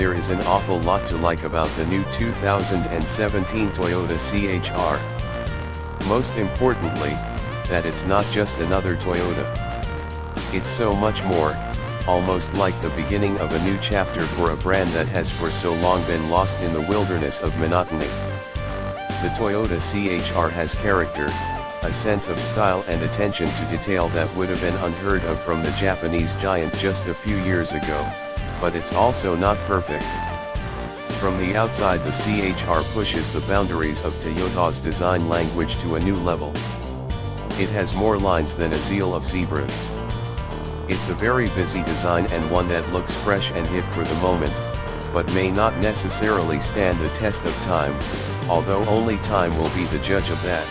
there is an awful lot to like about the new 2017 Toyota CHR. Most importantly, that it's not just another Toyota. It's so much more, almost like the beginning of a new chapter for a brand that has for so long been lost in the wilderness of monotony. The Toyota CHR has character, a sense of style and attention to detail that would have been unheard of from the Japanese giant just a few years ago, but it's also not perfect. From the outside, the CHR pushes the boundaries of Toyota's design language to a new level. It has more lines than a zeal of zebras. It's a very busy design and one that looks fresh and hip for the moment, but may not necessarily stand the test of time, although only time will be the judge of that.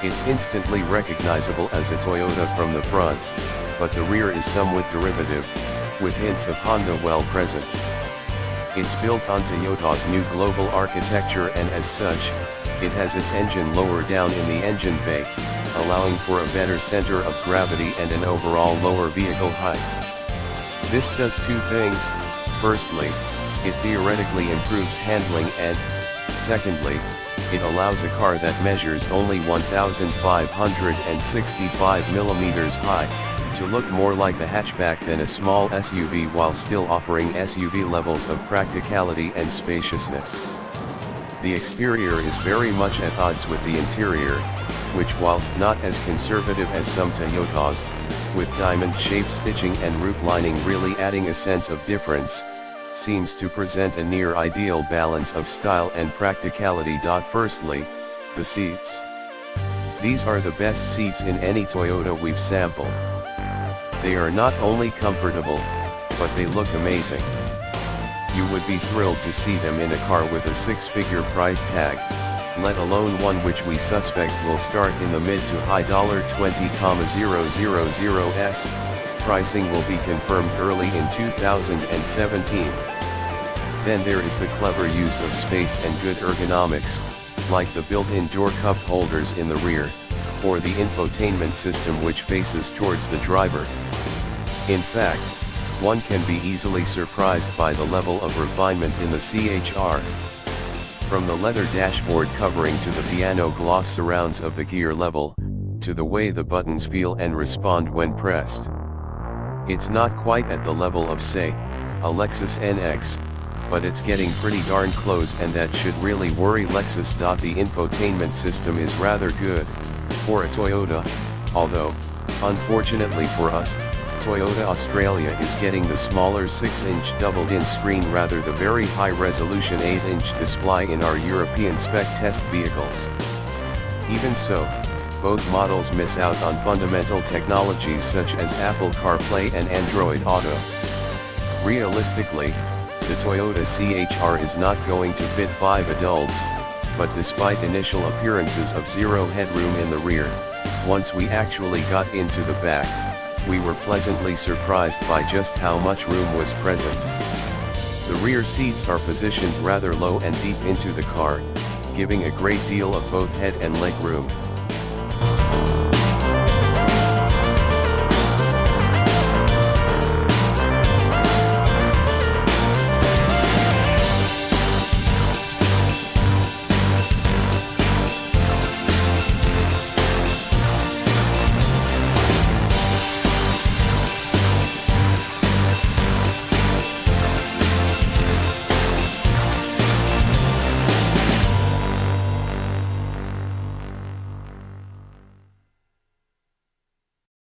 It's instantly recognizable as a Toyota from the front, but the rear is somewhat derivative, with hints of Honda well present. It's built on Toyota's new global architecture, and as such, it has its engine lower down in the engine bay, allowing for a better center of gravity and an overall lower vehicle height. This does two things: firstly, it theoretically improves handling, and, secondly, it allows a car that measures only 1,565 mm high, to look more like a hatchback than a small SUV while still offering SUV levels of practicality and spaciousness. The exterior is very much at odds with the interior, which, whilst not as conservative as some Toyotas, with diamond-shaped stitching and roof lining really adding a sense of difference, seems to present a near-ideal balance of style and practicality. Firstly, the seats. These are the best seats in any Toyota we've sampled. They are not only comfortable, but they look amazing. You would be thrilled to see them in a car with a six-figure price tag, let alone one which we suspect will start in the mid to high $20,000s. Pricing will be confirmed early in 2017. Then there is the clever use of space and good ergonomics, like the built-in door cup holders in the rear, or the infotainment system which faces towards the driver. In fact, one can be easily surprised by the level of refinement in the CHR. From the leather dashboard covering to the piano gloss surrounds of the gear level, to the way the buttons feel and respond when pressed. It's not quite at the level of, say, a Lexus NX, but it's getting pretty darn close, and that should really worry Lexus. The infotainment system is rather good for a Toyota, although, unfortunately for us, Toyota Australia is getting the smaller 6-inch doubled-in screen rather the very high-resolution 8-inch display in our European spec test vehicles. Even so, both models miss out on fundamental technologies such as Apple CarPlay and Android Auto. Realistically, the Toyota CHR is not going to fit 5 adults, but despite initial appearances of zero headroom in the rear, once we actually got into the back, we were pleasantly surprised by just how much room was present. The rear seats are positioned rather low and deep into the car, giving a great deal of both head and leg room.